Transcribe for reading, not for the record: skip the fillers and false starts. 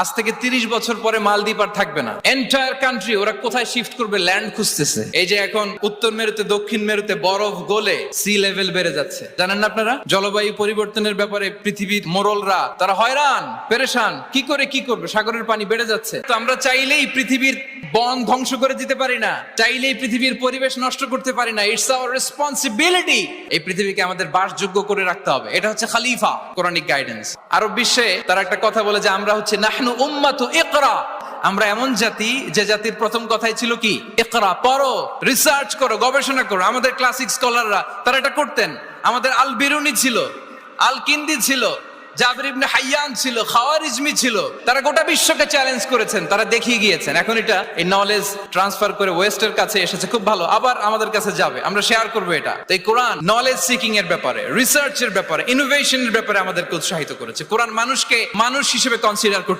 আজ থেকে 30 বছর পরে মালদ্বীপ আর থাকবে না। এন্টায়ার কান্ট্রি ওরা কোথায় শিফট করবে, ল্যান্ড খুঁজতেছে। এই যে এখন উত্তর মেরুতে দক্ষিণ মেরুতে বরফ গলে সি লেভেল বেড়ে যাচ্ছে, জানেন না আপনারা? জলবায়ু পরিবর্তনের ব্যাপারে পৃথিবীর মোড়লরা তারা হয়রান পেরেশান, কি করবে, সাগরের পানি বেড়ে যাচ্ছে। তো আমরা চাইলেই পৃথিবীর বন ধ্বংস করে দিতে পারি না, চাইলেই পৃথিবীর পরিবেশ নষ্ট করতে পারি না। ইটস আওয়ার রেসপন্সিবিলিটি এই পৃথিবীকে আমাদের বাসযোগ্য করে রাখতে হবে। এটা হচ্ছে খলিফা, কোরআনিক গাইডেন্স। আরব বিশ্বে তারা একটা কথা বলে যে আমরা হচ্ছে নাহনু উম্মাতু ইকরা, আমরা এমন জাতি যে জাতির প্রথম কথাই ছিল কি? ইকরা, পড়ো, রিসার্চ করো, গবেষণা করো। আমাদের ক্লাসিক স্কলাররা তারা এটা করতেন। আমাদের আল বিরুনি ছিল, আল কিন্দি ছিল, জাবির ইবনে হাইয়ান ছিল, খাওয়ারিজমি ছিল। তারা গোটা বিশ্বকে চ্যালেঞ্জ করেছেন, তারা দেখিয়ে গিয়েছেন। এখন এটা এই নলেজ ট্রান্সফার করে ওয়েস্টের কাছে এসেছে, খুব ভালো, আবার আমাদের কাছে যাবে, আমরা শেয়ার করবো এটা। তো এই কোরআন নলেজ সিকিং এর ব্যাপারে, রিসার্চের ব্যাপারে, ইনোভেশনের ব্যাপারে আমাদেরকে উৎসাহিত করেছে। কোরআন মানুষকে মানুষ হিসেবে কনসিডার করতে